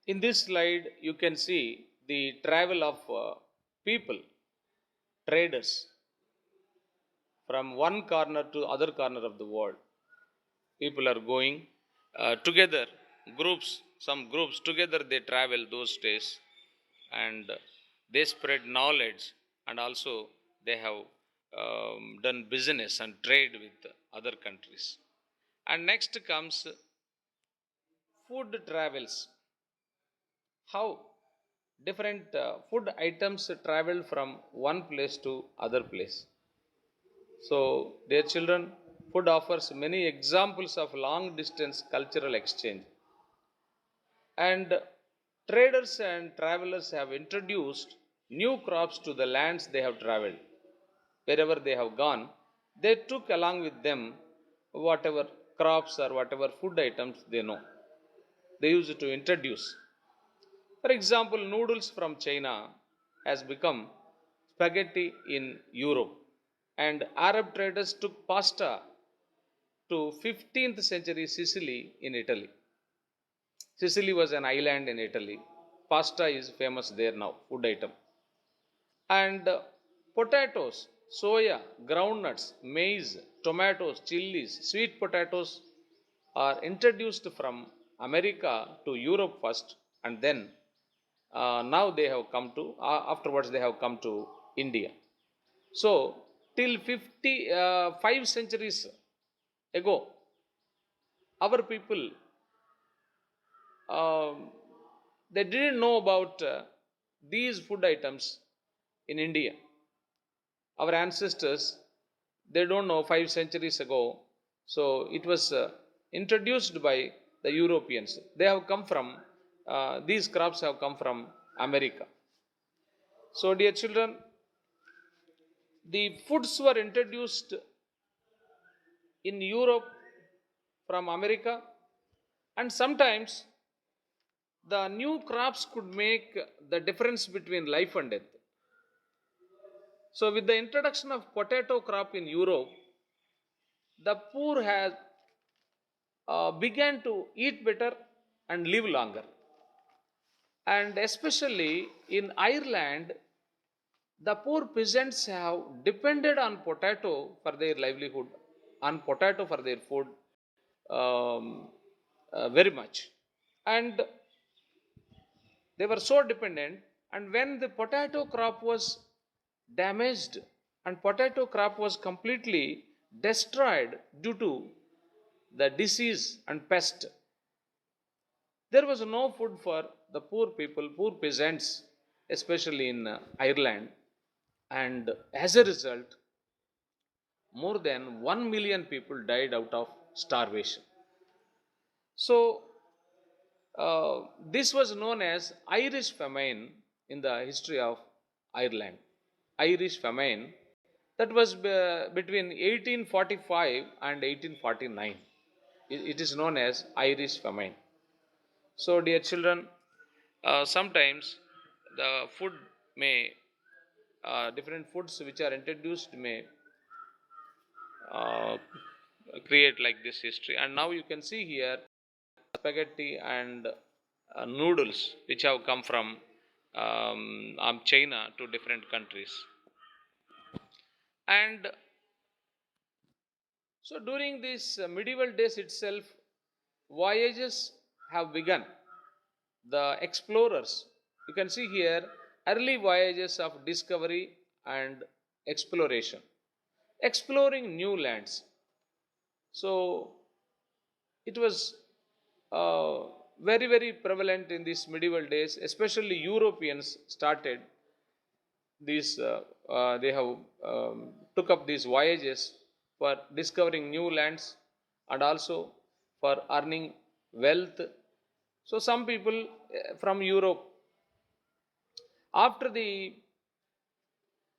In this slide, you can see the travel of people, traders, from one corner to other corner of the world. People are going together, groups, some groups together they travel those days, and they spread knowledge, and also they have done business and trade with other countries. And next comes food travels. How different food items travel from one place to other place. So, dear children, food offers many examples of long distance cultural exchange. And traders and travelers have introduced new crops to the lands they have traveled. Wherever they have gone, they took along with them whatever crops or whatever food items they know. They used to introduce. For example, noodles from China has become spaghetti in Europe, and Arab traders took pasta to 15th century Sicily in Italy. Sicily was an island in Italy. Pasta is famous there now, food item. And potatoes, soya, groundnuts, maize, tomatoes, chilies, sweet potatoes are introduced from America to Europe first, and then now they have come to, afterwards they have come to India. So, till 55 centuries ago, our people um, they didn't know about these food items in India. Our ancestors, they don't know 5 centuries ago. So it was introduced by the Europeans. They have come from, these crops have come from America. So, dear children, the foods were introduced in Europe from America, and sometimes the new crops could make the difference between life and death. So, with the introduction of potato crop in Europe, the poor has began to eat better and live longer. And especially in Ireland, the poor peasants have depended on potato for their livelihood, on potato for their food, um, very much. And they were so dependent, and when the potato crop was damaged and potato crop was completely destroyed due to the disease and pest, there was no food for the poor people, poor peasants, especially in Ireland. And as a result, more than 1 million people died out of starvation. So, this was known as Irish famine in the history of Ireland. Irish famine, that was between 1845 and 1849. It is known as Irish famine. So, dear children, sometimes the food may, different foods which are introduced may uh, create like this history. And now you can see here spaghetti and noodles which have come from China to different countries. And so during these medieval days itself, voyages have begun. The explorers, you can see here, early voyages of discovery and exploration, exploring new lands. So it was uh, very, very prevalent in these medieval days, especially Europeans started these, they have took up these voyages for discovering new lands and also for earning wealth. So some people from Europe, after the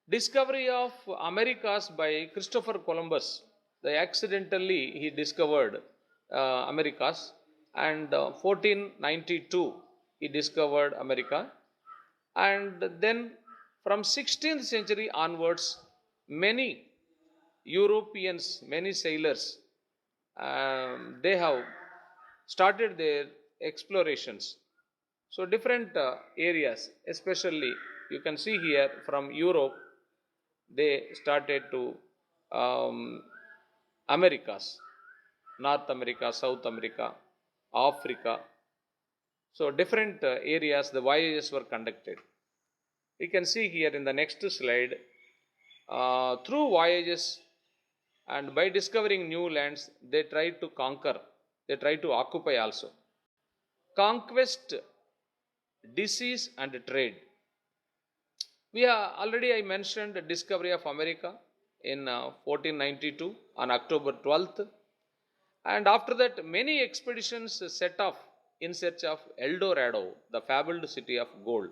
discovery of Americas by Christopher Columbus, they accidentally he discovered Americas, and 1492 he discovered America, and then from 16th century onwards, many Europeans, many sailors, they have started their explorations. So different areas, especially you can see here from Europe, they started to um, Americas, North America, South America, Africa. So different areas the voyages were conducted. We can see here in the next slide, through voyages and by discovering new lands, they try to conquer, they try to occupy also. Conquest, disease, and trade. We are already I mentioned the discovery of America in 1492 on October 12th, and after that many expeditions set off in search of El Dorado, the fabled city of gold.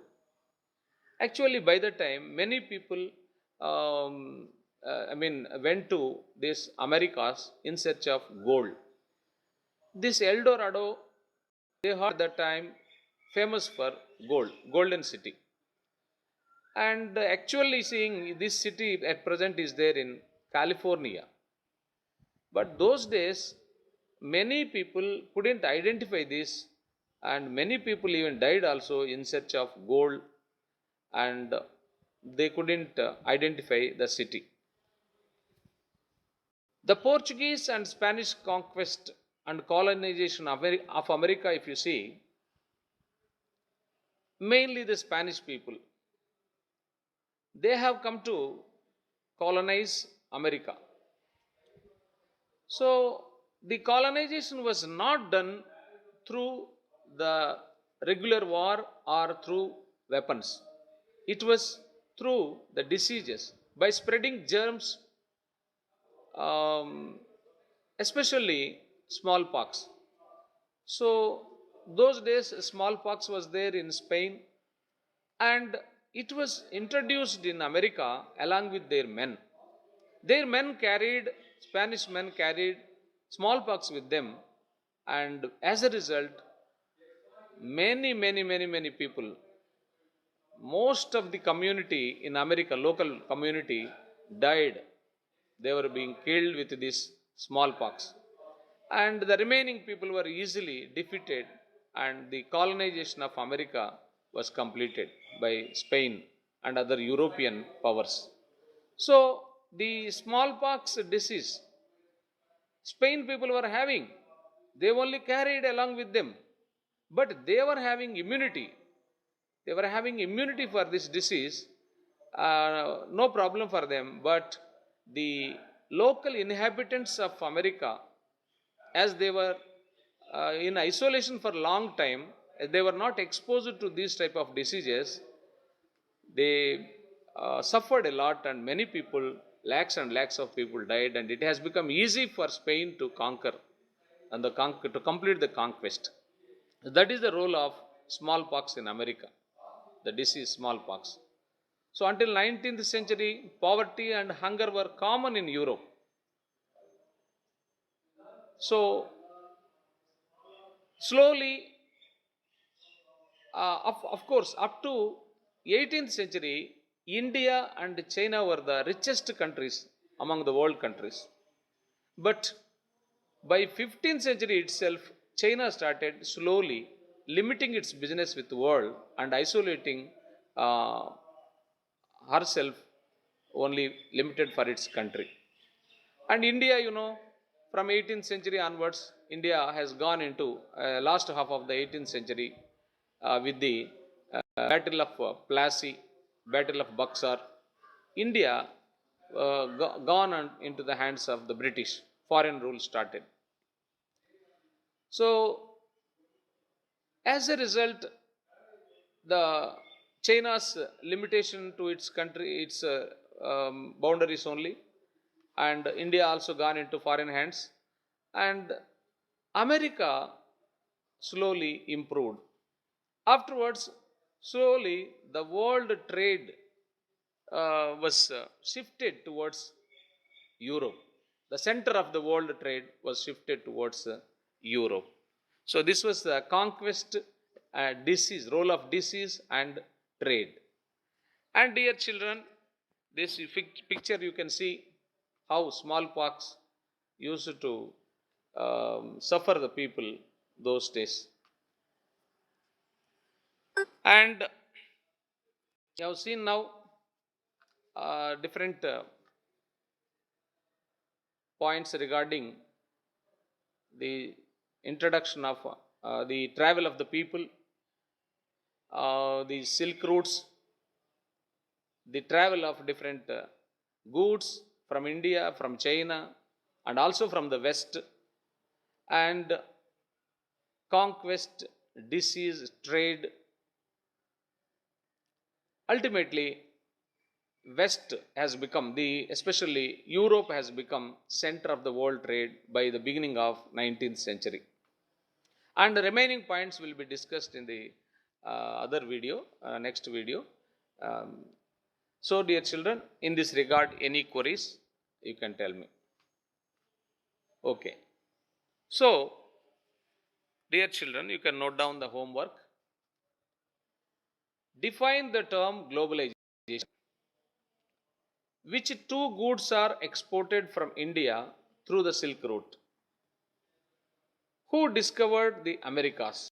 Actually, by the time many people, went to these Americas in search of gold. This El Dorado, they heard at that time famous for gold, golden city. And actually seeing this city at present is there in California. But those days, many people couldn't identify this, and many people even died also in search of gold, and they couldn't identify the city. The Portuguese and Spanish conquest and colonization of America, if you see, mainly the Spanish people, they have come to colonize America. So the colonization was not done through the regular war or through weapons. It was through the diseases by spreading germs, um, especially smallpox. So those days smallpox was there in Spain, and it was introduced in America along with their men. Their men carried, Spanish men carried smallpox with them, and as a result, many people, most of the community in America, local community, died. They were being killed with this smallpox. And the remaining people were easily defeated, and the colonization of America was completed by Spain and other European powers. So, the smallpox disease Spain people were having, they only carried along with them, but they were having immunity. They were having immunity for this disease, no problem for them. But the local inhabitants of America, as they were in isolation for a long time, they were not exposed to these type of diseases. They suffered a lot, and many people, lakhs and lakhs of people died, and it has become easy for Spain to conquer and to complete the conquest. That is the role of smallpox in America, the disease smallpox. So until 19th century, poverty and hunger were common in Europe. So slowly, of course, up to 18th century, India and China were the richest countries among the world countries. But by 15th century itself, China started slowly limiting its business with the world and isolating uh, herself only limited for its country. And India, from 18th century onwards, India has gone into last half of the 18th century with the Battle of Plassey, Battle of Buxar. India gone into the hands of the British. Foreign rule started. So as a result, the China's limitation to its country, its boundaries only, and India also gone into foreign hands, and America slowly improved. Afterwards, slowly the world trade was shifted towards Europe. The center of the world trade was shifted towards Europe. So this was the conquest, disease, role of disease and trade. And dear children, this picture you can see how smallpox used to suffer the people those days. And you have seen now different points regarding the introduction of the travel of the people, the silk routes, the travel of different goods from India, from China, and also from the West, and conquest, disease, trade. Ultimately, West has become especially Europe has become center of the world trade by the beginning of 19th century. And the remaining points will be discussed in the other video, next video. Um, so, dear children, in this regard, any queries you can tell me. Okay. So, dear children, you can note down the homework. Define the term globalization. Which two goods are exported from India through the Silk Route? Who discovered the Americas?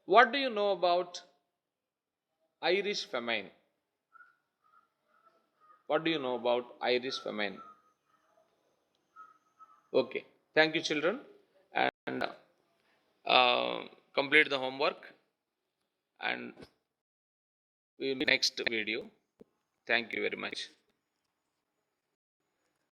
What do you know about Irish famine? What do you know about Irish famine? Okay. Thank you, children. And complete the homework. And we will next video. Thank you very much.